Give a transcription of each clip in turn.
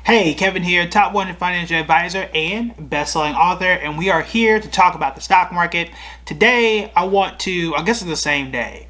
Hey, Kevin here, top 1 financial advisor and best-selling author, and we are here to talk about the stock market. Today, I guess it's the same day.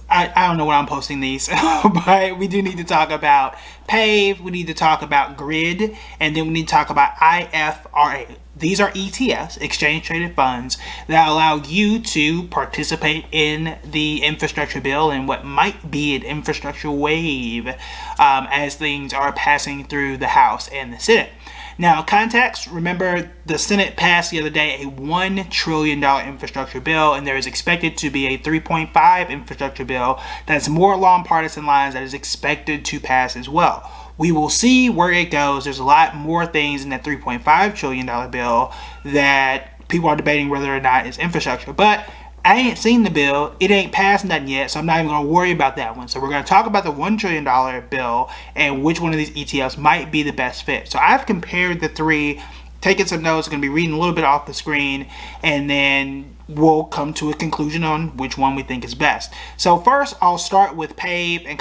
I don't know when I'm posting these, but we do need to talk about PAVE, we need to talk about GRID, and then we need to talk about IFRA. These are ETFs, exchange-traded funds, that allow you to participate in the infrastructure bill and what might be an infrastructure wave as things are passing through the House and the Senate. Now, context, remember the Senate passed the other day a $1 trillion infrastructure bill, and there is expected to be a 3.5 infrastructure bill that's more along partisan lines that is expected to pass as well. We will see where it goes. There's a lot more things in that $3.5 trillion bill that people are debating whether or not it's infrastructure. But I ain't seen the bill. It ain't passed nothing yet, so I'm not even going to worry about that one. So we're going to talk about the $1 trillion bill and which one of these ETFs might be the best fit. So I've compared the three, taking some notes, going to be reading a little bit off the screen, and then we'll come to a conclusion on which one we think is best. So first, I'll start with PAVE and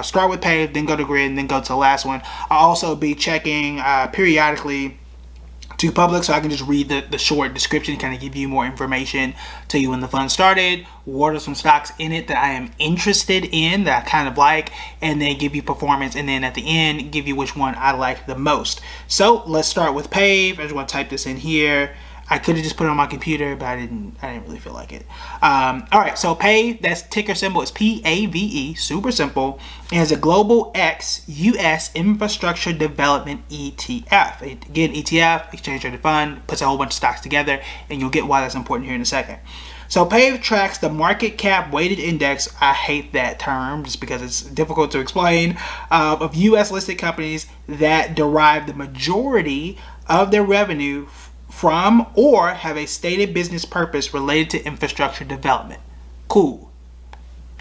start with PAVE, then go to GRID, and then go to the last one. I'll also be checking periodically to public, so I can just read the short description, kind of give you more information, tell you when the fund started, what are some stocks in it that I am interested in, that I kind of like, and then give you performance, and then at the end, give you which one I like the most. So let's start with PAVE. I just want to type this in here. I could have just put it on my computer, but I didn't really feel like it. All right, so PAVE, that's ticker symbol, is PAVE, super simple, and it's a Global X US Infrastructure Development ETF. Again, ETF, exchange traded fund, puts a whole bunch of stocks together, and you'll get why that's important here in a second. So PAVE tracks the market cap weighted index, I hate that term just because it's difficult to explain, of US listed companies that derive the majority of their revenue from or have a stated business purpose related to infrastructure development. Cool.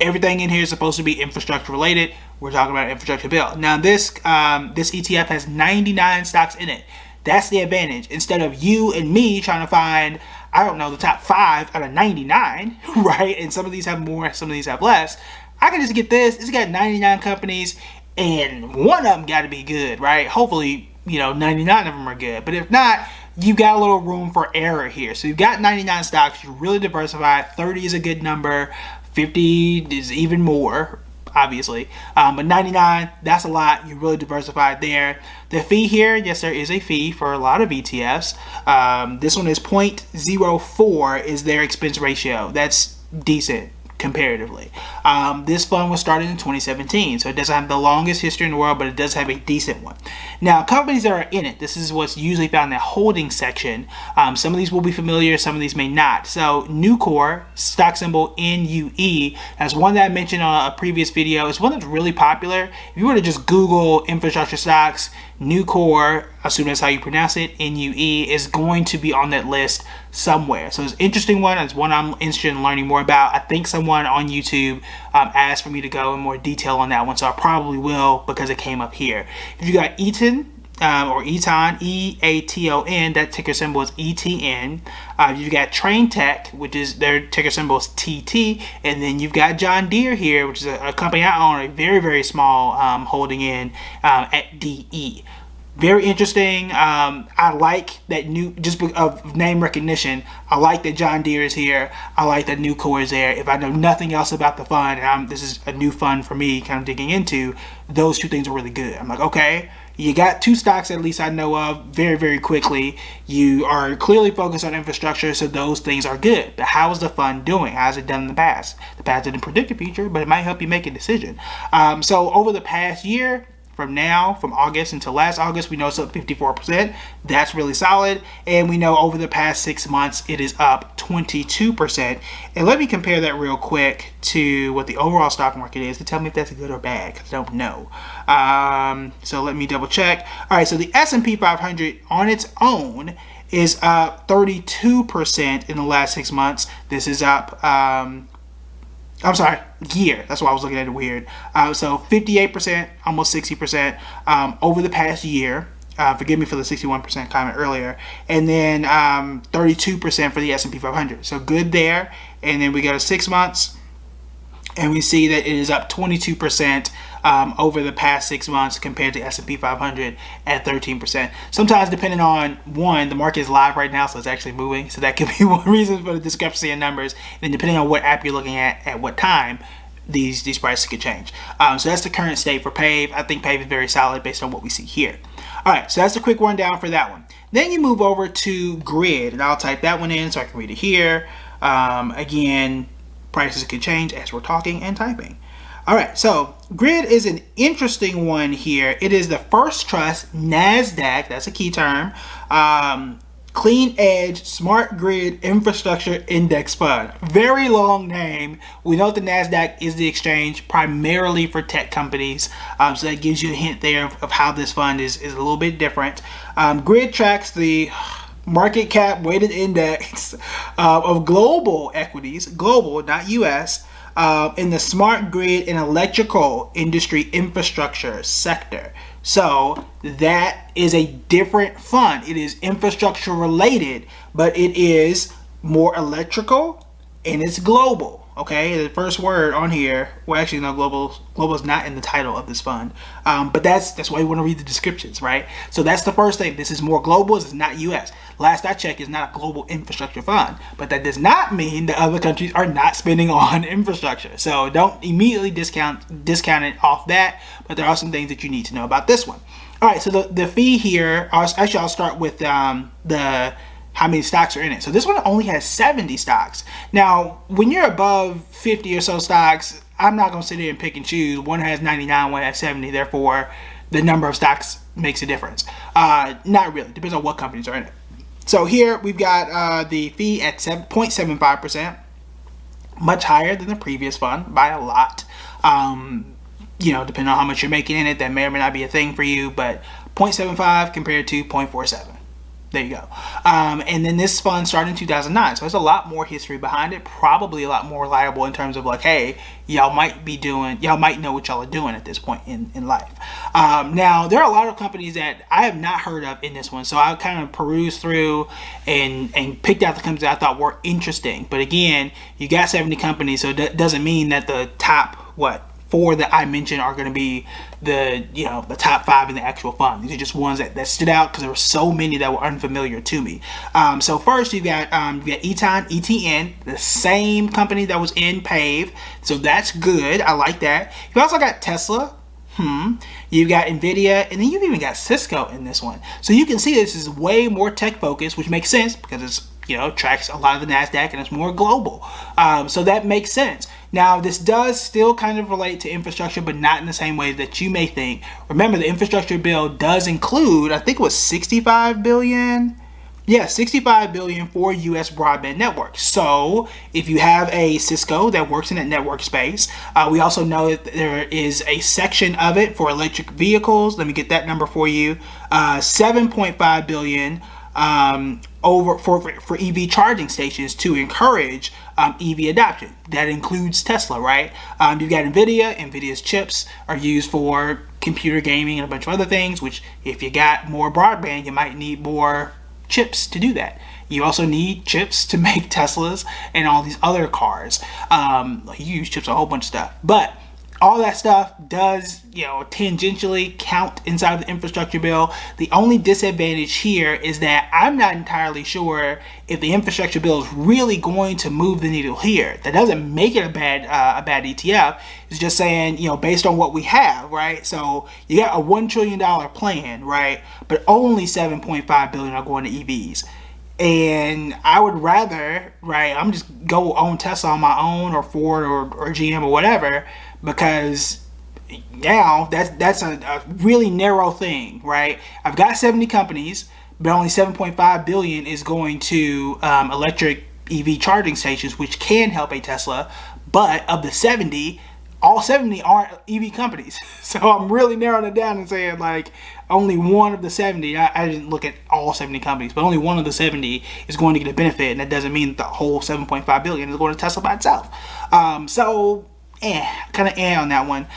Everything in here is supposed to be infrastructure related. We're talking about infrastructure bill. Now this ETF has 99 stocks in it. That's the advantage. Instead of you and me trying to find, I don't know, the top 5 out of 99, right? And some of these have more, some of these have less. I can just get this. It's got 99 companies and one of them got to be good, right? Hopefully, 99 of them are good. But if not, you've got a little room for error here. So you've got 99 stocks, you're really diversified. 30 is a good number, 50 is even more, obviously. But 99, that's a lot. You're really diversified there. The fee here, yes, there is a fee for a lot of ETFs. This one is 0.04 is their expense ratio. That's decent comparatively. This fund was started in 2017, so it doesn't have the longest history in the world, but it does have a decent one. Now, companies that are in it, this is what's usually found in the holding section. Some of these will be familiar, some of these may not. So Nucor, stock symbol NUE, that's one that I mentioned on a previous video. It's one that's really popular. If you were to just Google infrastructure stocks, Nucor, assume that's how you pronounce it, NUE, is going to be on that list somewhere. So it's an interesting one. It's one I'm interested in learning more about. I think someone on YouTube asked for me to go in more detail on that one, so I probably will because it came up here. If you got Eaton, or Eaton, E-A-T-O-N, that ticker symbol is ETN. You've got Train Tech, which is their ticker symbol is TT, and then you've got John Deere here, which is a company I own, a very, very small holding in at DE. Very interesting. I like that just of name recognition, I like that John Deere is here. I like that Nucor is there. If I know nothing else about the fund, and this is a new fund for me kind of digging into, those two things are really good. I'm like, okay, you got 2 stocks at least I know of very, very quickly. You are clearly focused on infrastructure, so those things are good. But how is the fund doing? How's it done in the past? The past didn't predict the future, but it might help you make a decision. So over the past year, from August until last August, we know it's up 54%. That's really solid. And we know over the past 6 months, it is up 22%. And let me compare that real quick to what the overall stock market is to tell me if that's good or bad, because I don't know. So let me double check. All right, so the S&P 500 on its own is up 32% in the last 6 months. This is up year. That's why I was looking at it weird. So 58%, almost 60% over the past year. Forgive me for the 61% comment earlier. And then 32% for the S&P 500. So good there. And then we go to 6 months, and we see that it is up 22% over the past 6 months compared to S&P 500 at 13%. Sometimes depending on one, the market is live right now, so it's actually moving. So that could be one reason for the discrepancy in numbers. And depending on what app you're looking at what time, these prices could change. So that's the current state for PAVE. I think PAVE is very solid based on what we see here. All right, so that's a quick rundown for that one. Then you move over to GRID, and I'll type that one in so I can read it here. Again, prices could change as we're talking and typing. All right, so GRID is an interesting one here. It is the First Trust NASDAQ, that's a key term, Clean Edge Smart Grid Infrastructure Index Fund. Very long name. We know the NASDAQ is the exchange primarily for tech companies. So that gives you a hint there of how this fund is a little bit different. GRID tracks the market cap weighted index of global equities, global, not US, in the smart grid and electrical industry infrastructure sector. So that is a different fund. It is infrastructure related, but it is more electrical and it's global. Okay, the first word on here, well, actually, no, global is not in the title of this fund, but that's why you want to read the descriptions, right? So that's the first thing. This is more global. This is not U.S. Last I checked, it's not a global infrastructure fund, but that does not mean that other countries are not spending on infrastructure. So don't immediately discount it off that, but there are some things that you need to know about this one. All right, so the fee here, I'll start with the how many stocks are in it. So this one only has 70 stocks. Now, when you're above 50 or so stocks, I'm not going to sit here and pick and choose. One has 99, one has 70. Therefore, the number of stocks makes a difference. Not really. Depends on what companies are in it. So here we've got the fee at 0.75%, much higher than the previous fund by a lot. Depending on how much you're making in it, that may or may not be a thing for you, but 0.75 compared to 0.47. There you go. And then this fund started in 2009, so there's a lot more history behind it, probably a lot more reliable in terms of like, hey, y'all might know what y'all are doing at this point in life. Now, there are a lot of companies that I have not heard of in this one, so I kind of perused through and picked out the companies that I thought were interesting. But again, you got 70 companies, so that doesn't mean that the top, four that I mentioned are going to be the top 5 in the actual fund. These are just ones that stood out because there were so many that were unfamiliar to me. So first you got ETN, the same company that was in PAVE, so that's good. I like that. You also got Tesla. You've got Nvidia, and then you've even got Cisco in this one. So you can see this is way more tech focused, which makes sense because it's tracks a lot of the NASDAQ and it's more global. So that makes sense. Now, this does still kind of relate to infrastructure, but not in the same way that you may think. Remember, the infrastructure bill does include, I think it was $65 billion. Yeah, $65 billion for U.S. broadband networks. So if you have a Cisco that works in that network space, we also know that there is a section of it for electric vehicles. Let me get that number for you. $7.5 billion over for EV charging stations to encourage EV adoption. That includes Tesla, right? You've got Nvidia. Nvidia's chips are used for computer gaming and a bunch of other things, which if you got more broadband, you might need more chips to do that. You also need chips to make Teslas and all these other cars. You use chips on a whole bunch of stuff, but all that stuff does, tangentially count inside of the infrastructure bill. The only disadvantage here is that I'm not entirely sure if the infrastructure bill is really going to move the needle here. That doesn't make it a bad ETF. It's just saying, based on what we have, right? So you got a $1 trillion plan, right? But only $7.5 billion are going to EVs. And I would rather, I'm just go own Tesla on my own, or Ford or GM or whatever, because now that's a really narrow thing, right? I've got 70 companies, but only 7.5 billion is going to electric EV charging stations, which can help a Tesla. But of the 70, all 70 aren't EV companies. So I'm really narrowing it down and saying only one of the 70, I didn't look at all 70 companies, but only one of the 70 is going to get a benefit, and that doesn't mean that the whole 7.5 billion is going to Tesla by itself. Kind of on that one.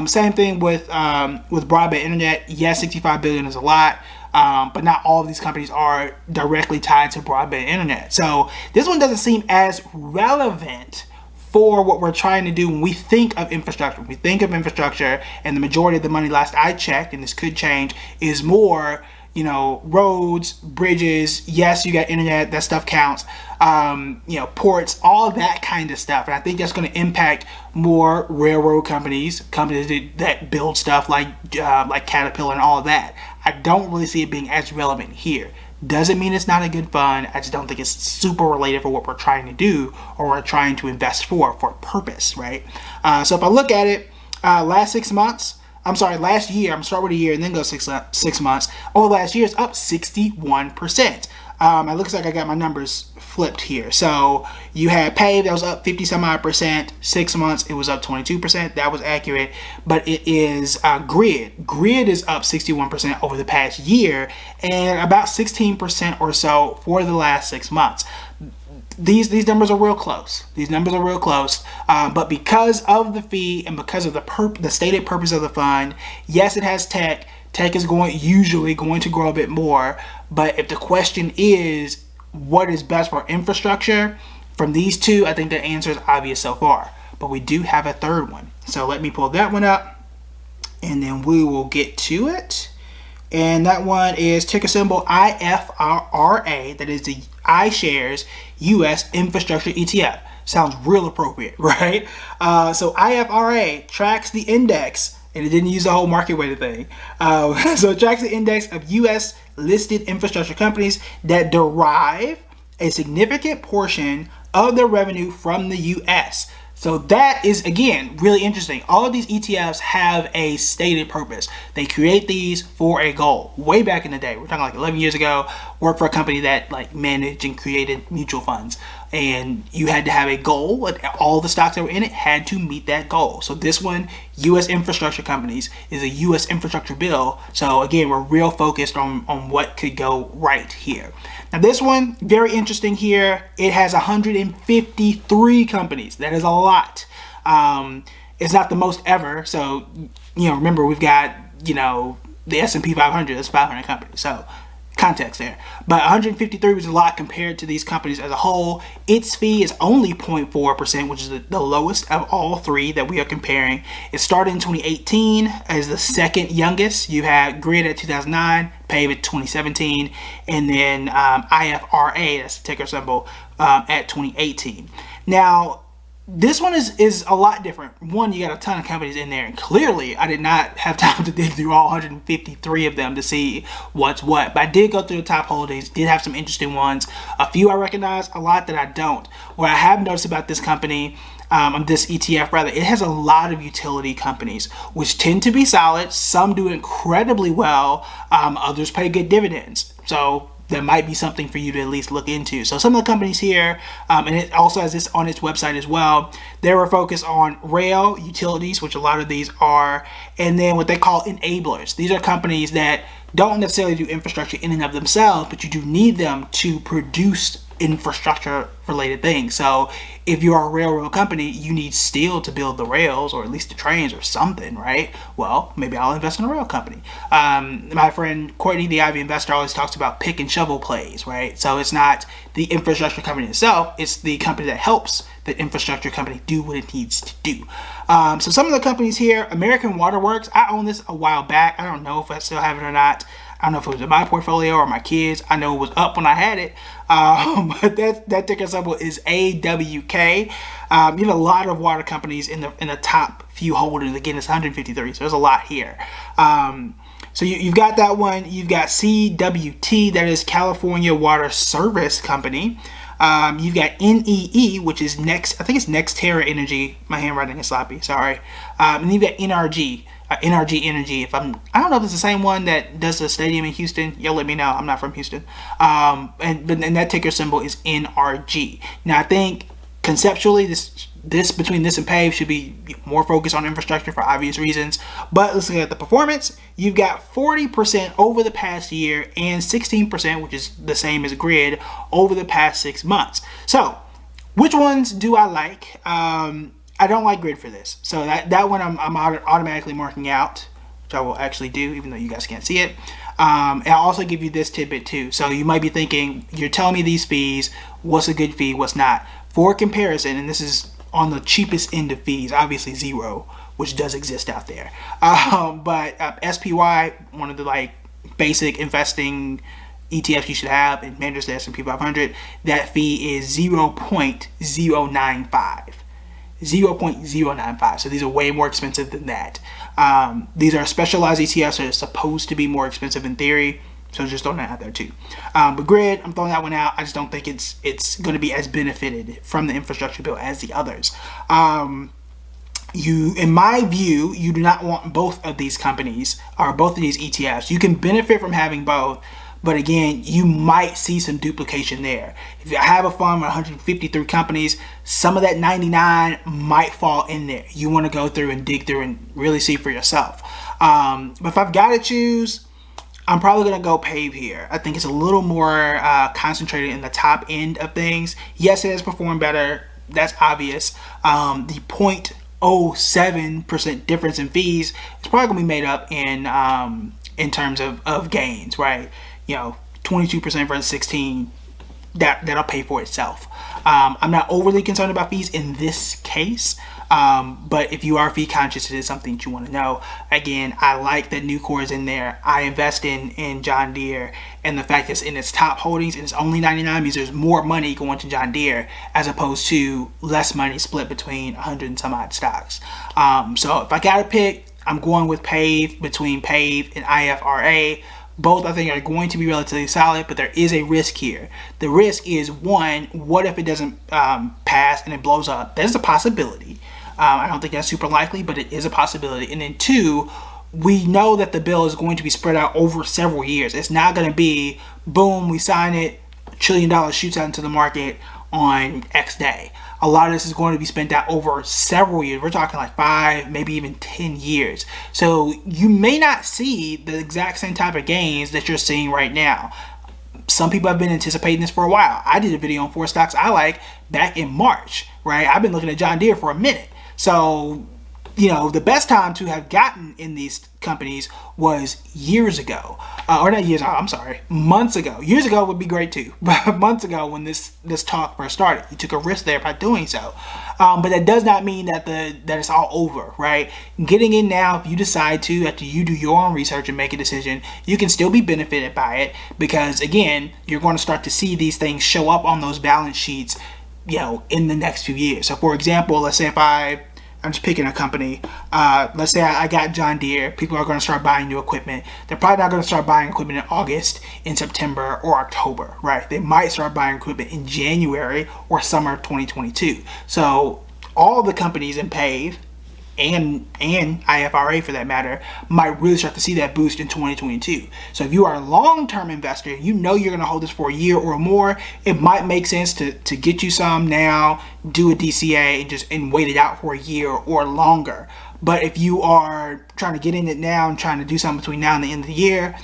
Same thing with broadband internet. Yes, 65 billion is a lot, but not all of these companies are directly tied to broadband internet. So this one doesn't seem as relevant for what we're trying to do when we think of infrastructure. When we think of infrastructure, and the majority of the money, last I checked, and this could change, is more, you know, roads, bridges. Yes, you got internet, that stuff counts. You know, ports, all that kind of stuff. And I think that's going to impact more railroad companies that build stuff like Caterpillar and all of that. I don't really see it being as relevant here. Doesn't mean it's not a good fund. I just don't think it's super related for what we're trying to do or we're trying to invest for a purpose, right? So if I look at it, last year, I'm gonna start with a year and then go 6 months. Over last year, it's up 61%. It looks like I got my numbers flipped here. So you had PAVE that was up 50 some odd percent. 6 months, it was up 22%. That was accurate. But it is GRID. GRID is up 61% over the past year and about 16% or so for the last 6 months. These numbers are real close. But because of the fee and because of the stated purpose of the fund, yes, it has tech. Tech is usually going to grow a bit more. But if the question is what is best for infrastructure, from these two, I think the answer is obvious so far. But we do have a third one. So let me pull that one up, and then we will get to it. And that one is ticker symbol IFRA. That is the iShares US Infrastructure ETF. Sounds real appropriate, right? So IFRA tracks the index, and it didn't use the whole market weighted thing. So it tracks the index of US listed infrastructure companies that derive a significant portion of their revenue from the US. So that is, again, really interesting. All of these ETFs have a stated purpose. They create these for a goal. Way back in the day, we're talking like 11 years ago, worked for a company that like managed and created mutual funds. And you had to have a goal, and all the stocks that were in it had to meet that goal. So this one, U.S. infrastructure companies, is a U.S. infrastructure bill. So again, we're real focused on what could go right here. Now this one, very interesting here. It has 153 companies. That is a lot. It's not the most ever. So, you know, remember we've got, you know, the S&P 500, that's 500 companies. So context there. But 153 was a lot compared to these companies as a whole. Its fee is only 0.4%, which is the lowest of all three that we are comparing. It started in 2018 as the second youngest. You had GRID at 2009, PAVE at 2017, and then IFRA, that's the ticker symbol, at 2018. Now, this one is a lot different. One, you got a ton of companies in there, and clearly I did not have time to dig through all 153 of them to see what's what. But I did go through the top holdings, did have some interesting ones. A few I recognize, a lot that I don't. What I have noticed about this company, this ETF rather, it has a lot of utility companies, which tend to be solid. Some do incredibly well. Others pay good dividends. So that might be something for you to at least look into. So some of the companies here, and it also has this on its website as well, they were focused on rail, utilities, which a lot of these are, and then what they call enablers. These are companies that don't necessarily do infrastructure in and of themselves, but you do need them to produce infrastructure related things. So if you are a railroad company, you need steel to build the rails or at least the trains or something, right? Well, maybe I'll invest in a rail company. My friend Courtney, the Ivy investor, always talks about pick and shovel plays, right? So it's not the infrastructure company itself, it's the company that helps the infrastructure company do what it needs to do. So some of the companies here, American Waterworks, I owned this a while back. I don't know if I still have it or not. I don't know if it was in my portfolio or my kids. I know it was up when I had it. But that ticker symbol is AWK. You have a lot of water companies in the top few holders. Again, it's 153, so there's a lot here. So you've got that one. You've got CWT, that is California Water Service Company. You've got NEE, which is I think it's NextEra Energy. My handwriting is sloppy, sorry. And you've got NRG. NRG Energy. I don't know if it's the same one that does the stadium in Houston. You'll let me know. I'm not from Houston. And that ticker symbol is NRG. Now I think conceptually this between this and PAVE should be more focused on infrastructure for obvious reasons. But let's look at the performance. You've got 40% over the past year and 16%, which is the same as GRID, over the past 6 months. So which ones do I like? I don't like GRID for this. So that one I'm automatically marking out, which I will actually do, even though you guys can't see it. And I'll also give you this tidbit too. So you might be thinking, you're telling me these fees, what's a good fee, what's not? For comparison, and this is on the cheapest end of fees. Obviously zero, which does exist out there. But SPY, one of the like basic investing ETFs you should have, and manages the S&P 500, that fee is 0.095. 0.095. So these are way more expensive than that. These are specialized ETFs that are supposed to be more expensive in theory. So just throwing that out there too. But GRID, I'm throwing that one out. I just don't think it's going to be as benefited from the infrastructure bill as the others. In my view, you do not want both of these companies or both of these ETFs. You can benefit from having both, but again, you might see some duplication there. If you have a fund with 153 companies, some of that 99 might fall in there. You want to go through and dig through and really see for yourself. But if I've got to choose, I'm probably going to go PAVE here. I think it's a little more concentrated in the top end of things. Yes, it has performed better. That's obvious. The 0.07% difference in fees is probably going to be made up in terms of gains, right? 22% versus 16, that'll pay for itself. I'm not overly concerned about fees in this case, but if you are fee conscious, it is something that you want to know. Again, I like that Nucor is in there. I invest in John Deere, and the fact that it's in its top holdings and it's only 99 means there's more money going to John Deere as opposed to less money split between 100 and some odd stocks. So if I gotta pick, I'm going with PAVE, between PAVE and IFRA. Both, I think, are going to be relatively solid, but there is a risk here. The risk is, one, what if it doesn't pass and it blows up? There's a possibility. I don't think that's super likely, but it is a possibility. And then two, we know that the bill is going to be spread out over several years. It's not going to be, boom, we sign it, $1 trillion shoots out into the market on X day. A lot of this is going to be spent out over several years. We're talking like 5, maybe even 10 years. So you may not see the exact same type of gains that you're seeing right now. Some people have been anticipating this for a while. I did a video on 4 stocks I like back in March, right? I've been looking at John Deere for a minute. So, the best time to have gotten in these companies was years ago. Or not years, I'm sorry, months ago. Years ago would be great too. But months ago when this talk first started, you took a risk there by doing so. But that does not mean that it's all over, right? Getting in now, if you decide to, after you do your own research and make a decision, you can still be benefited by it because, again, you're going to start to see these things show up on those balance sheets, in the next few years. So, for example, let's say if I'm just picking a company. Let's say I got John Deere. People are going to start buying new equipment. They're probably not going to start buying equipment in August, in September, or October, right? They might start buying equipment in January or summer of 2022. So all the companies in PAVE and IFRA for that matter might really start to see that boost in 2022. So if you are a long-term investor, you're going to hold this for a year or more, it might make sense to get you some now, do a DCA and wait it out for a year or longer. But if you are trying to get in it now and trying to do something between now and the end of the year,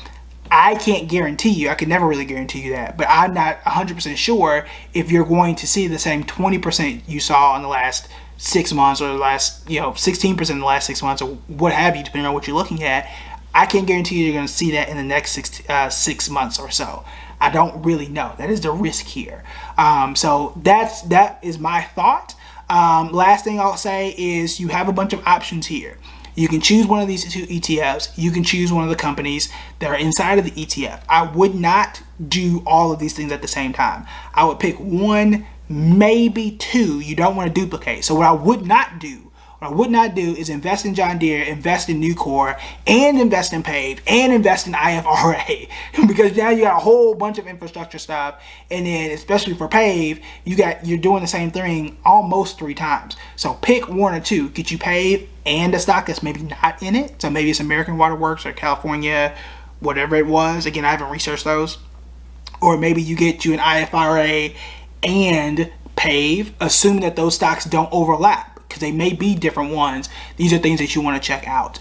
I can't guarantee you, I could never really guarantee you that, but I'm not 100% sure if you're going to see the same 20% you saw in the last 6 months or the last, 16% in the last 6 months or what have you, depending on what you're looking at. I can't guarantee you're going to see that in the next 6 months or so. I don't really know. That is the risk here. So that is my thought. Last thing I'll say is you have a bunch of options here. You can choose one of these 2 ETFs. You can choose one of the companies that are inside of the ETF. I would not do all of these things at the same time. I would pick 1, maybe 2. You don't want to duplicate. So what I would not do is invest in John Deere, invest in Nucor, and invest in PAVE, and invest in IFRA. Because now you got a whole bunch of infrastructure stuff, and then especially for PAVE, you're doing the same thing almost 3 times. So pick 1 or 2. Get you PAVE and a stock that's maybe not in it. So maybe it's American Water Works or California, whatever it was. Again, I haven't researched those. Or maybe you get you an IFRA and PAVE, assuming that those stocks don't overlap, because they may be different ones. These are things that you want to check out.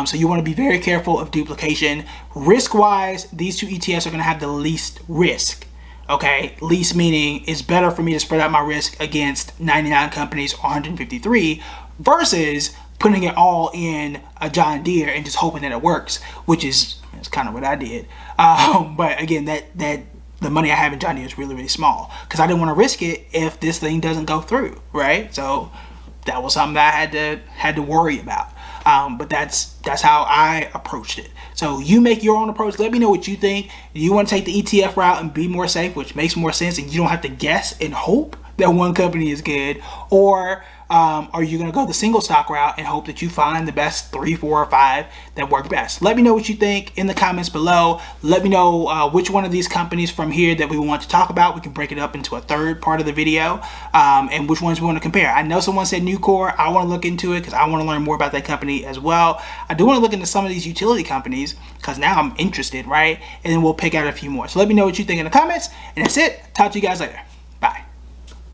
So you want to be very careful of duplication. Risk-wise, these 2 ETFs are going to have the least risk. Okay, least meaning it's better for me to spread out my risk against 99 companies or 153 versus putting it all in a John Deere and just hoping that it works, which is kind of what I did. But again, that the money I have in John Deere is really, really small because I didn't want to risk it if this thing doesn't go through, right? So that was something that I had to worry about. But that's how I approached it. So you make your own approach. Let me know what you think. Do you want to take the ETF route and be more safe, which makes more sense, and you don't have to guess and hope that one company is good? Or are you going to go the single stock route and hope that you find the best 3, 4, or 5 that work best? Let me know what you think in the comments below. Let me know which one of these companies from here that we want to talk about. We can break it up into a third part of the video, and which ones we want to compare. I know someone said Nucor. I want to look into it because I want to learn more about that company as well. I do want to look into some of these utility companies because now I'm interested, right? And then we'll pick out a few more. So let me know what you think in the comments. And that's it. Talk to you guys later.